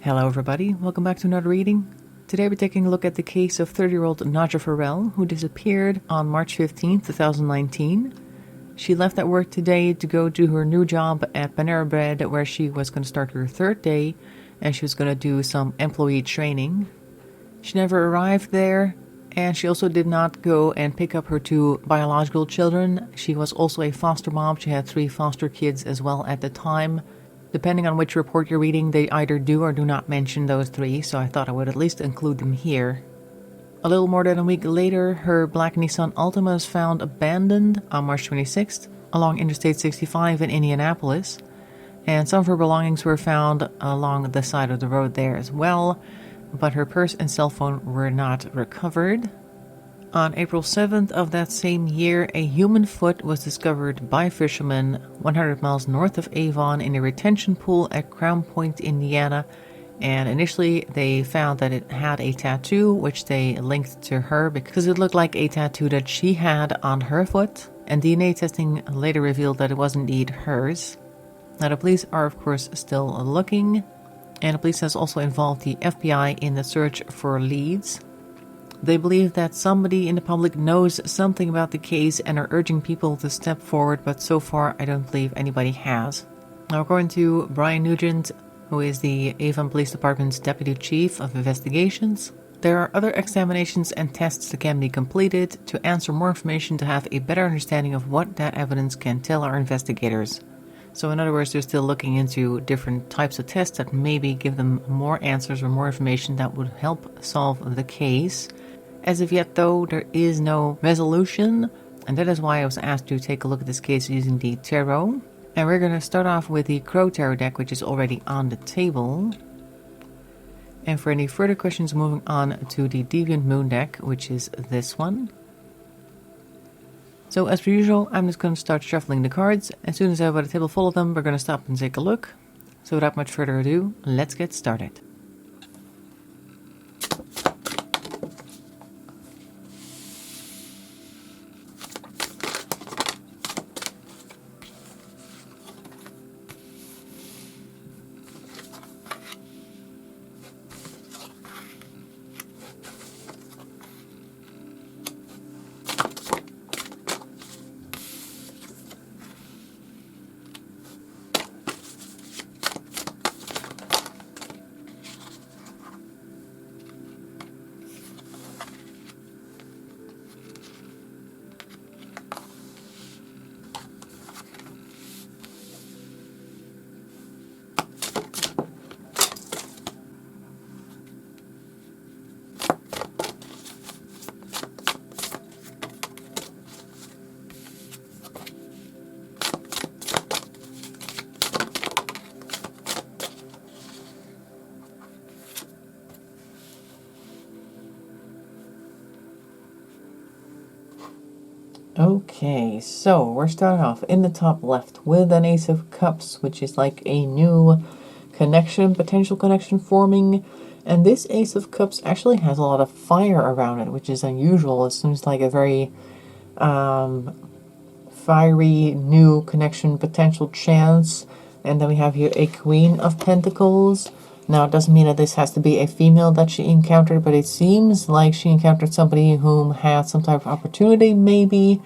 Hello everybody, welcome back to another reading. Today we're taking a look at the case of 30-year-old Najah Ferrell, who disappeared on March 15, 2019. She left at work today to go to her new job at Panera Bread, where she was going to start her third day, and she was going to do some employee training. She never arrived there, and she also did not go and pick up her two biological children. She was also a foster mom. She had 3 foster kids as well at the time. Depending on which report you're reading, they either do or do not mention those 3, so I thought I would at least include them here. A little more than a week later, her black Nissan Altima was found abandoned on March 26th along Interstate 65 in Indianapolis, and some of her belongings were found along the side of the road there as well, but her purse and cell phone were not recovered. On April 7th of that same year, a human foot was discovered by fishermen 100 miles north of Avon in a retention pool at Crown Point, Indiana. And initially they found that it had a tattoo, which they linked to her because it looked like a tattoo that she had on her foot. And DNA testing later revealed that it was indeed hers. Now the police are of course still looking, and the police has also involved the FBI in the search for leads. They believe that somebody in the public knows something about the case and are urging people to step forward, but so far I don't believe anybody has. Now, according to Brian Nugent, who is the Avon Police Department's Deputy Chief of Investigations, there are other examinations and tests that can be completed to answer more information to have a better understanding of what that evidence can tell our investigators. So in other words, they're still looking into different types of tests that maybe give them more answers or more information that would help solve the case. As of yet, though, there is no resolution, and that is why I was asked to take a look at this case using the tarot. And we're going to start off with the Crow Tarot deck, which is already on the table. And for any further questions, moving on to the Deviant Moon deck, which is this one. So as per usual, I'm just going to start shuffling the cards. As soon as I have a table full of them, we're going to stop and take a look. So without much further ado, let's get started. Okay, so we're starting off in the top left with an Ace of Cups, which is like a new connection, potential connection forming. And this Ace of Cups actually has a lot of fire around it, which is unusual. It seems like a very fiery new connection, potential chance. And then we have here a Queen of Pentacles. Now, it doesn't mean that this has to be a female that she encountered, but it seems like she encountered somebody whom had some type of opportunity, maybe,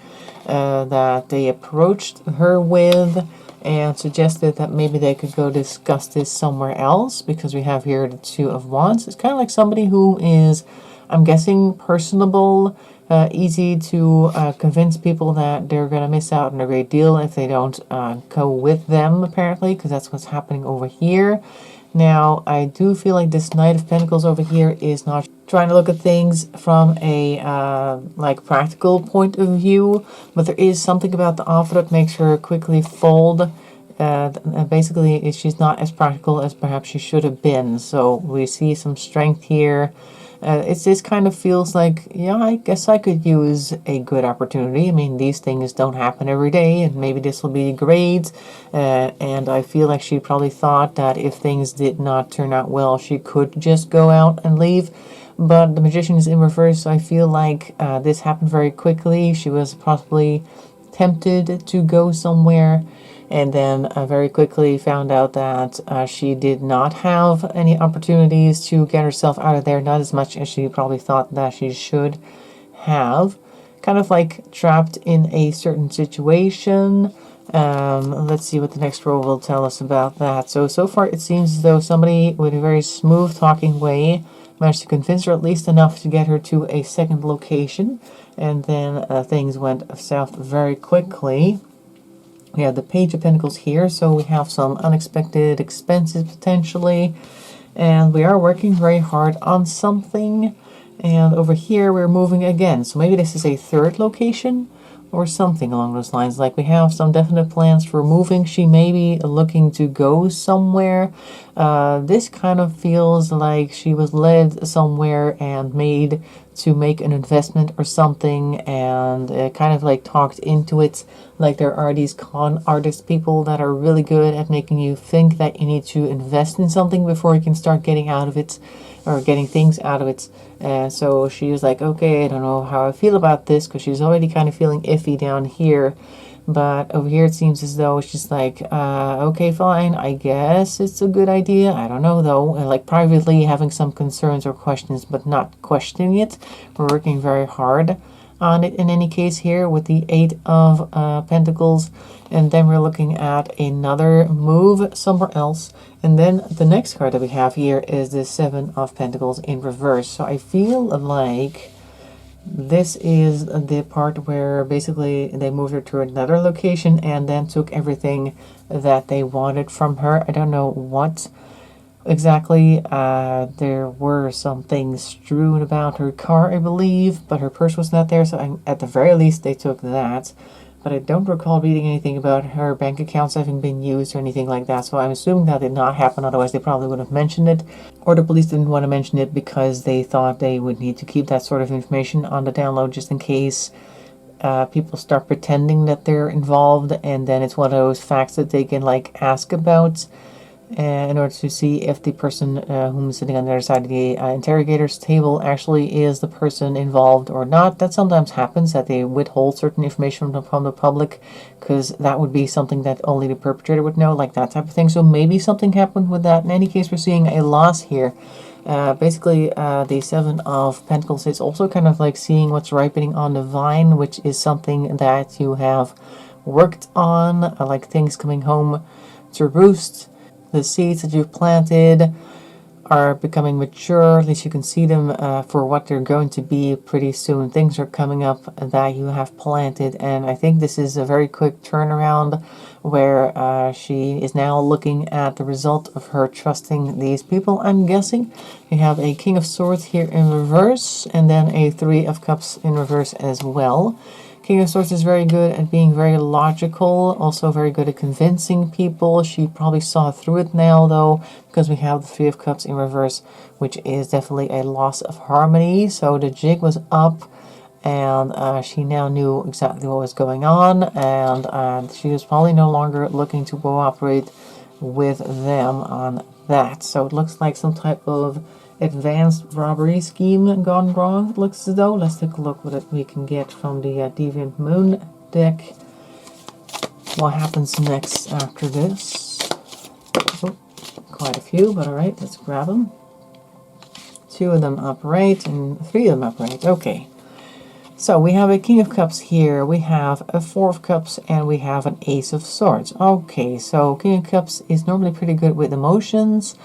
that they approached her with and suggested that maybe they could go discuss this somewhere else, because we have here the Two of Wands. It's kind of like somebody who is, I'm guessing, personable, easy to convince people that they're going to miss out on a great deal if they don't go with them, apparently, because that's what's happening over here. Now, I do feel like this Knight of Pentacles over here is not trying to look at things from a like practical point of view, but there is something about the offer that makes her quickly fold. Basically, she's not as practical as perhaps she should have been. So we see some strength here. It just kind of feels like, yeah, I guess I could use a good opportunity. I mean, these things don't happen every day, and maybe this will be great. And I feel like she probably thought that if things did not turn out well, she could just go out and leave. But the Magician is in reverse, so I feel like this happened very quickly. She was possibly tempted to go somewhere. and then very quickly found out that she did not have any opportunities to get herself out of there, not as much as she probably thought that she should have. Kind of like trapped in a certain situation. Let's see what the next row will tell us about that. So far it seems as though somebody with a very smooth talking way managed to convince her at least enough to get her to a second location, and then things went south very quickly. We have the Page of Pentacles here, so we have some unexpected expenses potentially, and we are working very hard on something. And over here we're moving again, so maybe this is a third location or something along those lines. Like, we have some definite plans for moving. She may be looking to go somewhere. This kind of feels like she was led somewhere and made to make an investment or something, and kind of like talked into it. Like, there are these con artist people that are really good at making you think that you need to invest in something before you can start getting out of it, or getting things out of it. And so she was like, okay, I don't know how I feel about this, because she's already kind of feeling iffy down here. But over here it seems as though she's like, okay, fine, I guess it's a good idea. I don't know though. Like, privately having some concerns or questions, but not questioning it. We're working very hard on it in any case here with the Eight of Pentacles. And then we're looking at another move somewhere else. And then the next card that we have here is the Seven of Pentacles in reverse. So I feel like this is the part where basically they moved her to another location and then took everything that they wanted from her. I don't know what exactly. There were some things strewn about her car, I believe, but her purse was not there, so at the very least they took that. But I don't recall reading anything about her bank accounts having been used or anything like that, so I'm assuming that did not happen, otherwise they probably would have mentioned it. Or the police didn't want to mention it because they thought they would need to keep that sort of information on the download just in case people start pretending that they're involved, and then it's one of those facts that they can like ask about in order to see if the person who's sitting on the other side of the interrogator's table actually is the person involved or not. That sometimes happens, that they withhold certain information from the public, because that would be something that only the perpetrator would know, like that type of thing. So maybe something happened with that. In any case, we're seeing a loss here. Basically, the Seven of Pentacles is also kind of like seeing what's ripening on the vine, which is something that you have worked on, like things coming home to roost. The seeds that you've planted are becoming mature. At least you can see them for what they're going to be pretty soon. Things are coming up that you have planted, and I think this is a very quick turnaround where she is now looking at the result of her trusting these people, I'm guessing. We have a King of Swords here in reverse, and then a Three of Cups in reverse as well. King of Swords is very good at being very logical, also very good at convincing people. She probably saw through it now, though, because we have the Three of Cups in reverse, which is definitely a loss of harmony. So the jig was up, and she now knew exactly what was going on, and she was probably no longer looking to cooperate with them on that. So it looks like some type of advanced robbery scheme gone wrong, it looks as though. Let's take a look what we can get from the Deviant Moon deck. What happens next after this? Oh, quite a few, but alright, let's grab them. Two of them upright and three of them upright. Okay. So we have a King of Cups here, we have a Four of Cups, and we have an Ace of Swords. Okay, so King of Cups is normally pretty good with emotions.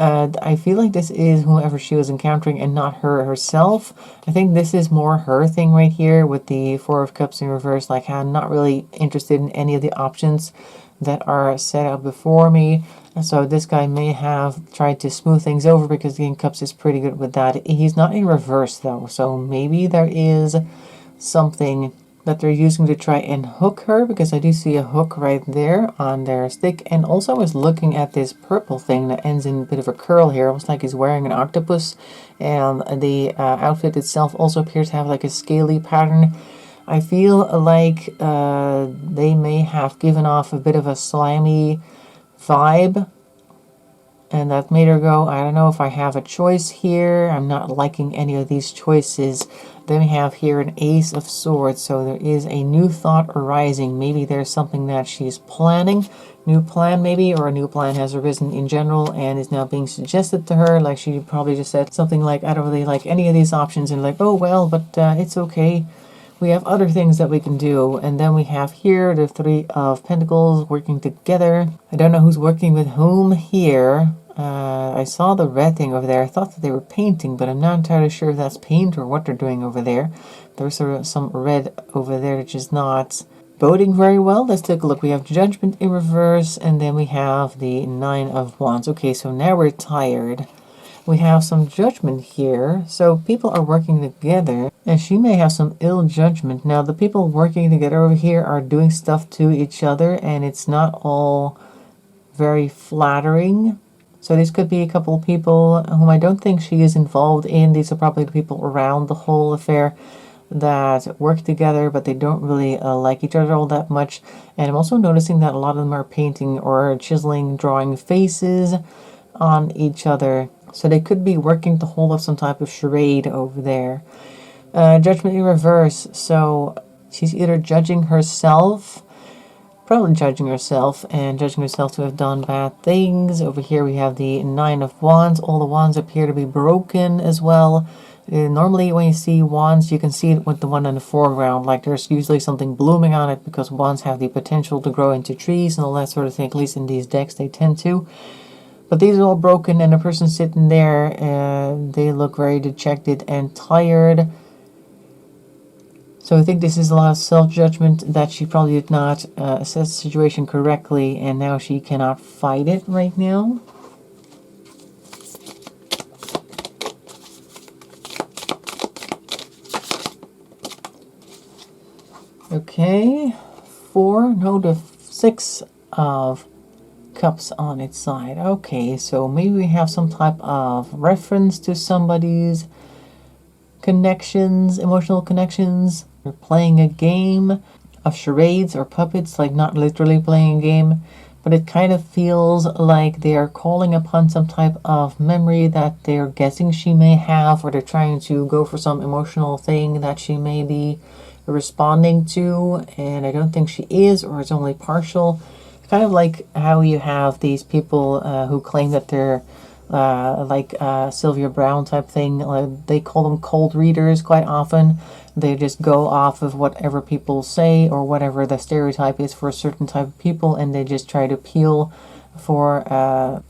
I feel like this is whoever she was encountering and not her herself. I think this is more her thing right here with the Four of Cups in reverse. Like, I'm not really interested in any of the options that are set out before me. So this guy may have tried to smooth things over because the King of Cups is pretty good with that. He's not in reverse though, so maybe there is something that they're using to try and hook her, because I do see a hook right there on their stick. And also I was looking at this purple thing that ends in a bit of a curl here. It looks like he's wearing an octopus, and the outfit itself also appears to have like a scaly pattern. I feel like they may have given off a bit of a slimy vibe And that made her go, I don't know if I have a choice here. I'm not liking any of these choices. Then we have here an Ace of Swords. So there is a new thought arising. Maybe there's something that she's planning. New plan maybe, or a new plan has arisen in general and is now being suggested to her. Like she probably just said something like, I don't really like any of these options. And like, oh well, but it's okay. We have other things that we can do. And then we have here the Three of Pentacles working together. I don't know who's working with whom here. I saw the red thing over there. I thought that they were painting, but I'm not entirely sure if that's paint or what they're doing over there. There's sort of some red over there which is not boding very well. Let's take a look. We have Judgment in reverse, and then we have the Nine of Wands. Okay, so now we're tired. We have some judgment here. So people are working together, and she may have some ill judgment. Now, the people working together over here are doing stuff to each other, and it's not all very flattering. So this could be a couple of people whom I don't think she is involved in. These are probably the people around the whole affair that work together, but they don't really like each other all that much. And I'm also noticing that a lot of them are painting or chiseling, drawing faces on each other. So they could be working to hold up some type of charade over there. Judgment in reverse. So she's either judging herself, probably judging herself, and judging herself to have done bad things. Over here we have the Nine of Wands. All the wands appear to be broken as well. Normally when you see wands, you can see it with the one in the foreground. Like there's usually something blooming on it because wands have the potential to grow into trees and all that sort of thing. At least in these decks they tend to. But these are all broken, and the person sitting there, they look very dejected and tired. So I think this is a lot of self-judgment that she probably did not assess the situation correctly, and now she cannot fight it right now. Okay, the 6 of Cups on its side. Okay, so maybe we have some type of reference to somebody's connections, emotional connections. They're playing a game of charades or puppets, like not literally playing a game, but it kind of feels like they are calling upon some type of memory that they're guessing she may have, or they're trying to go for some emotional thing that she may be responding to, and I don't think she is, or it's only partial. Kind of like how you have these people who claim that they're like Sylvia Brown type thing. They call them cold readers quite often. They just go off of whatever people say or whatever the stereotype is for a certain type of people, and they just try to appeal for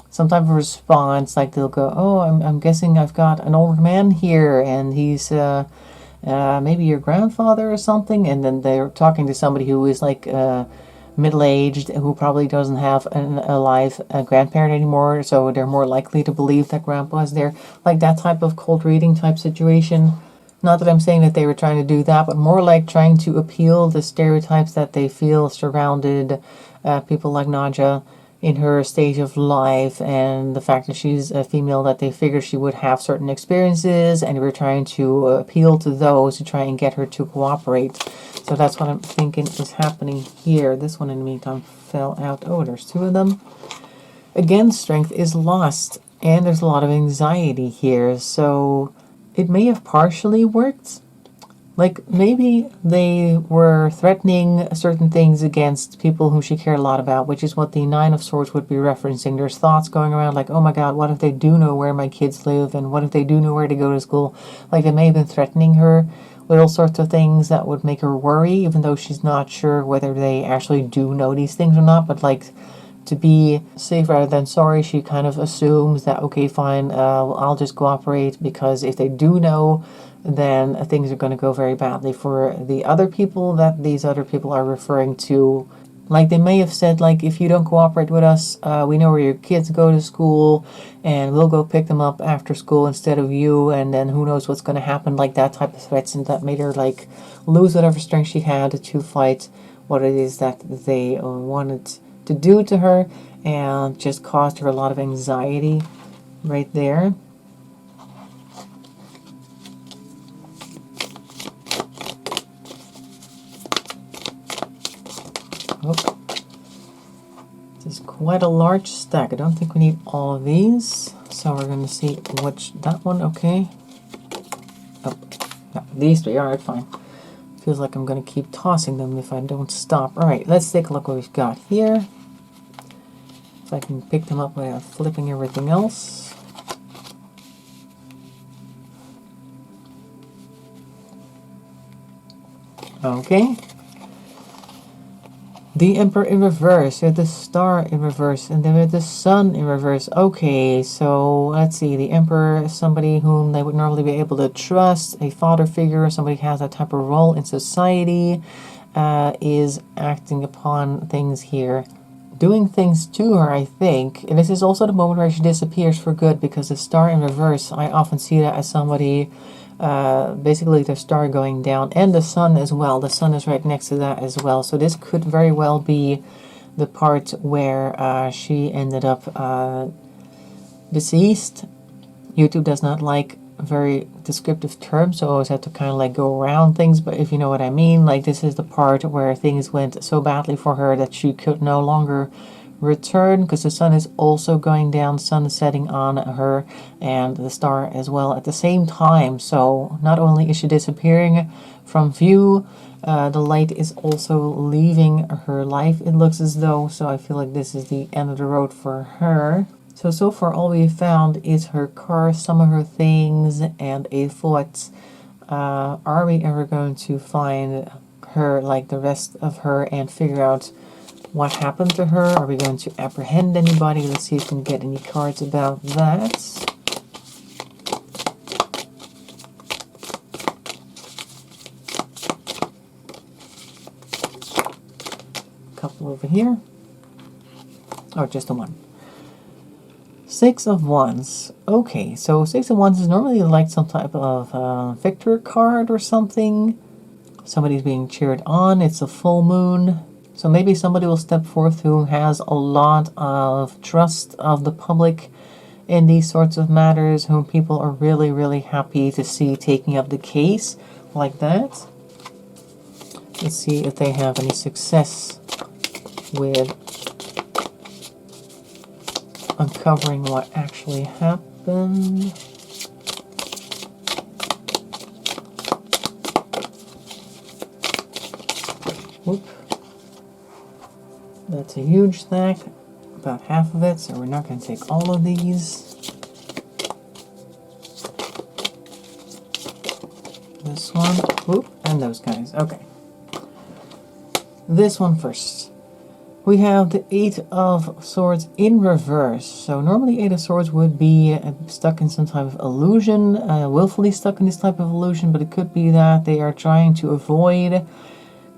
some type of response. Like they'll go, oh, I'm guessing I've got an older man here, and he's maybe your grandfather or something, and then they're talking to somebody who is like middle-aged, who probably doesn't have a live grandparent anymore, so they're more likely to believe that grandpa is there. Like that type of cold reading type situation. Not that I'm saying that they were trying to do that, but more like trying to appeal the stereotypes that they feel surrounded people like Najah in her stage of life, and the fact that she's a female, that they figured she would have certain experiences, and we're trying to appeal to those to try and get her to cooperate. So that's what I'm thinking is happening here. This one in the meantime fell out. Oh, there's 2 of them. Again, strength is lost, and there's a lot of anxiety here, so it may have partially worked. Like, maybe they were threatening certain things against people whom she cared a lot about, which is what the Nine of Swords would be referencing. There's thoughts going around like, oh my god, what if they do know where my kids live, and what if they do know where to go to school? Like, they may have been threatening her with all sorts of things that would make her worry, even though she's not sure whether they actually do know these things or not. But like, to be safe rather than sorry, she kind of assumes that, okay, fine, I'll just cooperate, because if they do know, then things are going to go very badly for the other people that these other people are referring to. Like, they may have said, like, if you don't cooperate with us, we know where your kids go to school, and we'll go pick them up after school instead of you, and then who knows what's going to happen. Like, that type of threats, and that made her, like, lose whatever strength she had to fight what it is that they wanted to do to her, and just caused her a lot of anxiety right there. is quite a large stack. I don't think we need all of these. So we're going to see which, that one, okay. Oh, no, these three, alright, fine. Feels like I'm going to keep tossing them if I don't stop. Alright, let's take a look what we've got here. If I can pick them up without flipping everything else. Okay. The Emperor in reverse, the Star in reverse, and then we have the Sun in reverse. Okay, so let's see. The Emperor is somebody whom they would normally be able to trust, a father figure, somebody who has that type of role in society, is acting upon things here, doing things to her, I think. And this is also the moment where she disappears for good, because the Star in reverse, I often see that as somebody... basically the star going down, and the sun as well. The sun is right next to that as well. So this could very well be the part where she ended up deceased. YouTube does not like very descriptive terms, so I always have to kind of like go around things, but if you know what I mean, like this is the part where things went so badly for her that she could no longer return, because the sun is also going down, sun is setting on her, and the star as well at the same time. So not only is she disappearing from view, the light is also leaving her life, it looks as though. So I feel like this is the end of the road for her. So far all we found is her car, some of her things, and a foot. Are we ever going to find her, like the rest of her, and figure out what happened to her? Are we going to apprehend anybody? Let's see if we can get any cards about that. Couple over here. Oh, just the one. Six of Wands. Okay, so Six of Wands is normally like some type of victor card or something. Somebody's being cheered on. It's a full moon. So maybe somebody will step forth who has a lot of trust of the public in these sorts of matters, whom people are really, really happy to see taking up the case like that. Let's see if they have any success with uncovering what actually happened. Whoop. That's a huge stack, about half of it, so we're not going to take all of these. This one, whoop, and those guys, okay. This one first. We have the Eight of Swords in reverse. So normally Eight of Swords would be stuck in some type of illusion, willfully stuck in this type of illusion, but it could be that they are trying to avoid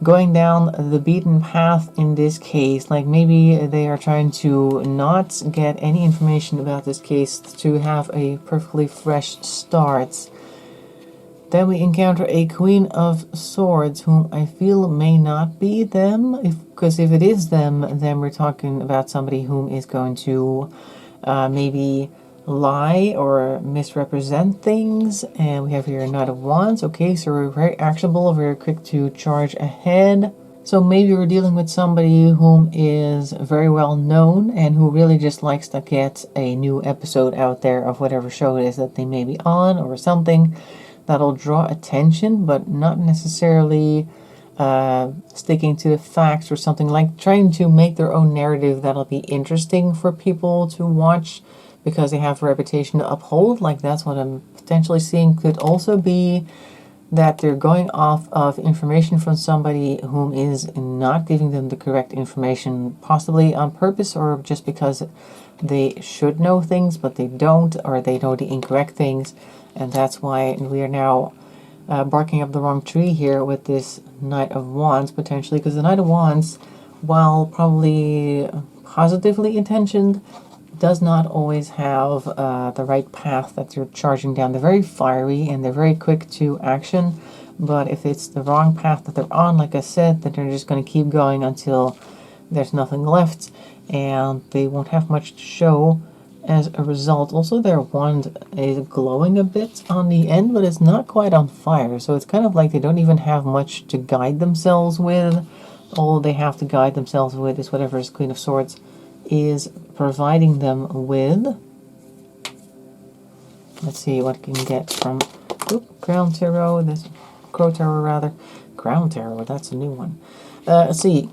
going down the beaten path in this case. Like maybe they are trying to not get any information about this case to have a perfectly fresh start. Then we encounter a Queen of Swords, whom I feel may not be them, because if it is them, then we're talking about somebody whom is going to maybe lie or misrepresent things. And we have here a Knight of Wands. Okay, so we're very actionable, very quick to charge ahead. So maybe we're dealing with somebody whom is very well known and who really just likes to get a new episode out there of whatever show it is that they may be on, or something that'll draw attention, but not necessarily sticking to the facts, or something like trying to make their own narrative that'll be interesting for people to watch because they have a reputation to uphold. Like that's what I'm potentially seeing. Could also be that they're going off of information from somebody whom is not giving them the correct information, possibly on purpose or just because they should know things but they don't, or they know the incorrect things, and that's why we are now barking up the wrong tree here with this Knight of Wands, potentially, because the Knight of Wands, while probably positively intentioned, does not always have the right path that you're charging down. They're very fiery and they're very quick to action, but if it's the wrong path that they're on, like I said, then they're just going to keep going until there's nothing left, and they won't have much to show as a result. Also, their wand is glowing a bit on the end, but it's not quite on fire, so it's kind of like they don't even have much to guide themselves with. All they have to guide themselves with is whatever is Queen of Swords is providing them with. Let's see what we can get from Ground Tarot. This Crow Tarot, rather. Ground Tarot, that's a new one. Let's see.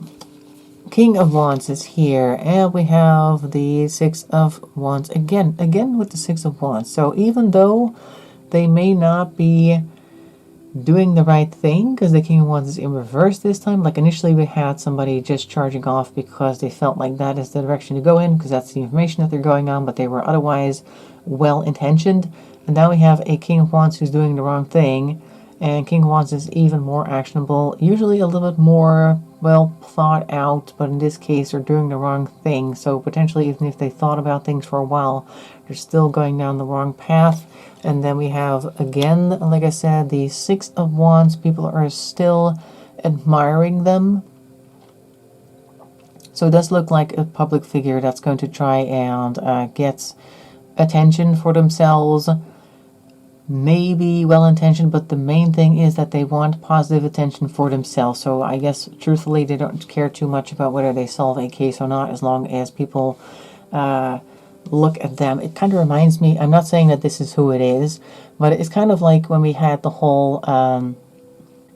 King of Wands is here, and we have the Six of Wands again with the Six of Wands. So even though they may not be doing the right thing, because the King of Wands is in reverse this time. Like initially we had somebody just charging off because they felt like that is the direction to go in, because that's the information that they're going on, but they were otherwise well-intentioned. And now we have a King of Wands who's doing the wrong thing, and King of Wands is even more actionable, usually a little bit more, well, thought out, but in this case they're doing the wrong thing. So potentially, even if they thought about things for a while, they're still going down the wrong path. And then we have, again, like I said, the Six of Wands. People are still admiring them. So it does look like a public figure that's going to try and get attention for themselves. Maybe well-intentioned, but the main thing is that they want positive attention for themselves. So I guess, truthfully, they don't care too much about whether they solve a case or not, as long as people look at them. It kind of reminds me, I'm not saying that this is who it is, but it's kind of like when we had the whole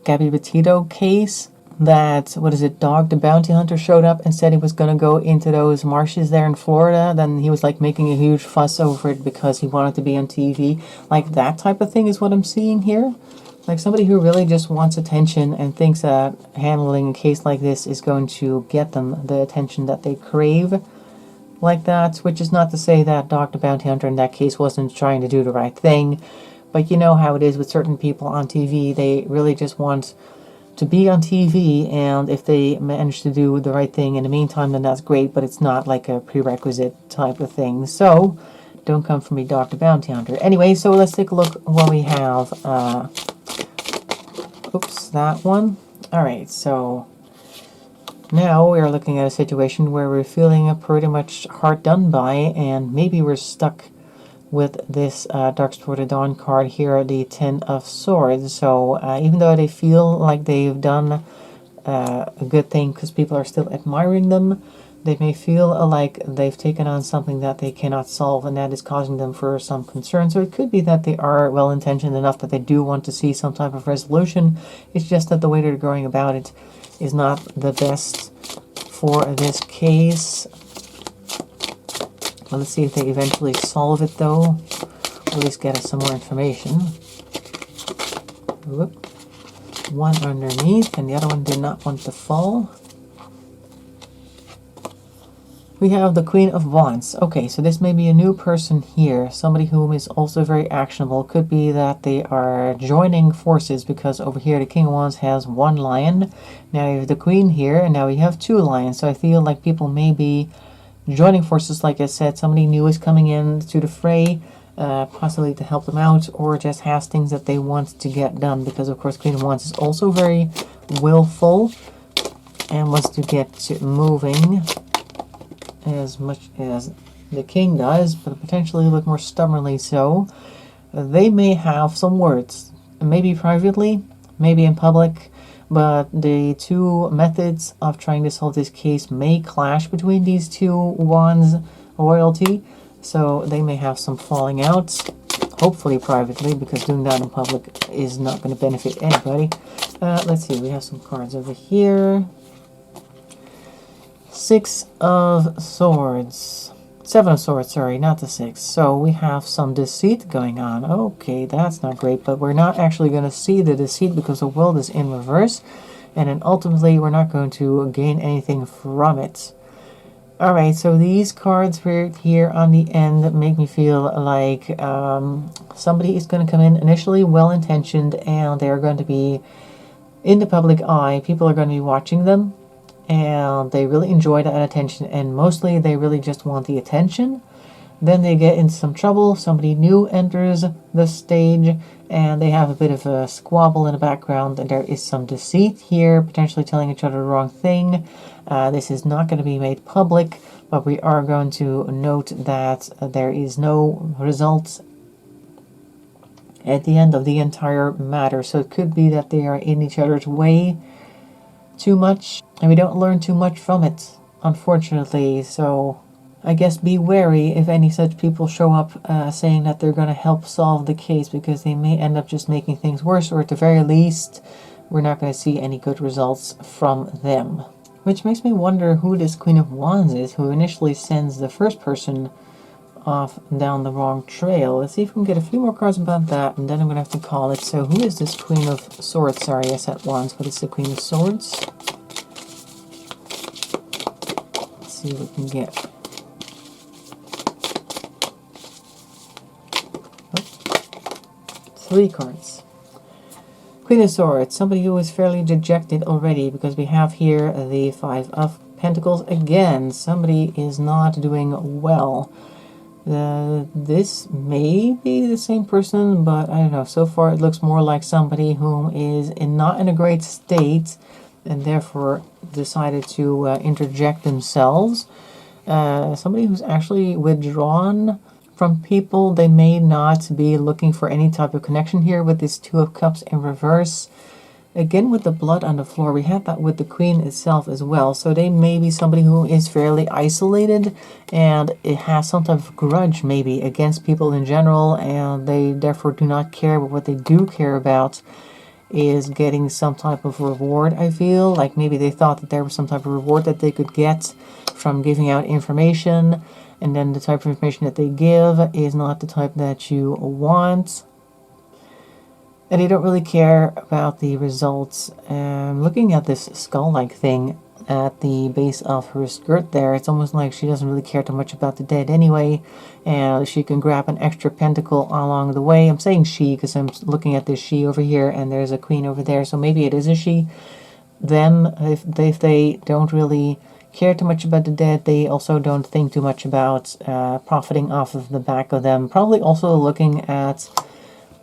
Gabby Petito case, that, what is it, Dog the Bounty Hunter showed up and said he was going to go into those marshes there in Florida. Then he was like making a huge fuss over it because he wanted to be on TV. Like that type of thing is what I'm seeing here. Like somebody who really just wants attention and thinks that handling a case like this is going to get them the attention that they crave. Like that, which is not to say that Dog the Bounty Hunter in that case wasn't trying to do the right thing. But you know how it is with certain people on TV. They really just want to be on TV, and if they manage to do the right thing in the meantime, then that's great, but it's not like a prerequisite type of thing. So don't come for me, Dr. Bounty Hunter. Anyway, so let's take a look what we have. Oops, that one. Alright, so now we are looking at a situation where we're feeling pretty much hard done by, and maybe we're stuck with this Dark Toward the Dawn card here, the Ten of Swords. So even though they feel like they've done a good thing because people are still admiring them, they may feel like they've taken on something that they cannot solve, and that is causing them for some concern. So it could be that they are well-intentioned enough that they do want to see some type of resolution. It's just that the way they're going about it is not the best for this case. Well, let's see if they eventually solve it, though. Or at least get us some more information. Whoop. One underneath, and the other one did not want to fall. We have the Queen of Wands. Okay, so this may be a new person here. Somebody whom is also very actionable. Could be that they are joining forces, because over here the King of Wands has one lion. Now you have the Queen here, and now we have two lions. So I feel like people may be joining forces, like I said. Somebody new is coming in to the fray, possibly to help them out, or just has things that they want to get done, because of course Queen of Wands is also very willful and wants to get moving as much as the King does, but potentially a little bit more stubbornly so. They may have some words, maybe privately, maybe in public, but the two methods of trying to solve this case may clash between these two Wands royalty, so they may have some falling outs, hopefully privately, because doing that in public is not going to benefit anybody. Let's see, we have some cards over here. Six of Swords. Seven of Swords, sorry, not the six. So we have some deceit going on. Okay, that's not great, but we're not actually going to see the deceit because the world is in reverse, and then ultimately we're not going to gain anything from it. Alright, so these cards here on the end make me feel like somebody is going to come in initially well-intentioned, and they're going to be in the public eye. People are going to be watching them, and they really enjoy that attention, and mostly they really just want the attention. Then they get into some trouble, somebody new enters the stage, and they have a bit of a squabble in the background, and there is some deceit here, potentially telling each other the wrong thing. This is not going to be made public, but we are going to note that there is no result at the end of the entire matter. So it could be that they are in each other's way too much, and we don't learn too much from it, unfortunately. So I guess be wary if any such people show up saying that they're going to help solve the case, because they may end up just making things worse, or at the very least, we're not going to see any good results from them. Which makes me wonder who this Queen of Wands is, who initially sends the first person off down the wrong trail. Let's see if we can get a few more cards about that, and then I'm going to have to call it. So who is this Queen of Swords? Sorry, I said Wands, but it's the Queen of Swords. Let's see what we can get. Three cards. Queen of Swords, somebody who is fairly dejected already, because we have here the Five of Pentacles again. Somebody is not doing well. This may be the same person, but I don't know. So far it looks more like somebody who is not in a great state, and therefore decided to interject themselves. Somebody who's actually withdrawn from people. They may not be looking for any type of connection here with this Two of Cups in reverse. Again, with the blood on the floor, we had that with the Queen itself as well. So they may be somebody who is fairly isolated, and it has some type of grudge maybe against people in general, and they therefore do not care. But what they do care about is getting some type of reward. I feel like maybe they thought that there was some type of reward that they could get from giving out information, and then the type of information that they give is not the type that you want. And they don't really care about the results. Looking at this skull-like thing at the base of her skirt there, it's almost like she doesn't really care too much about the dead anyway, and she can grab an extra pentacle along the way. I'm saying she because I'm looking at this she over here, and there's a queen over there, so maybe it is a she. Them, if they don't really care too much about the dead, they also don't think too much about profiting off of the back of them. Probably also looking at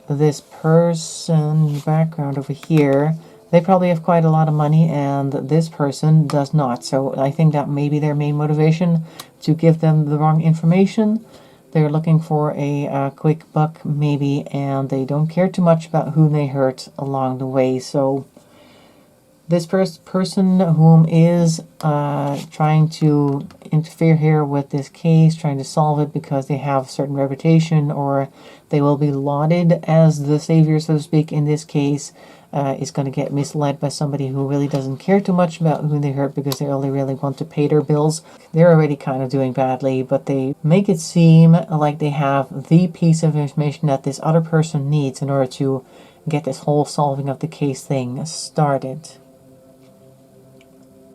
this person background over here, they probably have quite a lot of money, and this person does not. So I think that may be their main motivation, to give them the wrong information. They're looking for a quick buck maybe, and they don't care too much about who they hurt along the way. So this person whom is trying to interfere here with this case, trying to solve it because they have a certain reputation, or they will be lauded as the savior, so to speak, in this case, is going to get misled by somebody who really doesn't care too much about who they hurt, because they only really want to pay their bills. They're already kind of doing badly, but they make it seem like they have the piece of information that this other person needs in order to get this whole solving of the case thing started.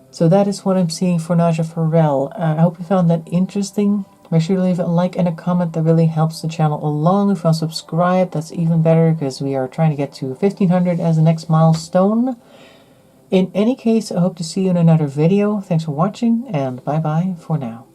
So that is what I'm seeing for Najah Ferrell. I hope you found that interesting. Make sure to leave a like and a comment. That really helps the channel along. If you'll subscribe, that's even better, because we are trying to get to 1500 as the next milestone. In any case, I hope to see you in another video. Thanks for watching, and bye-bye for now.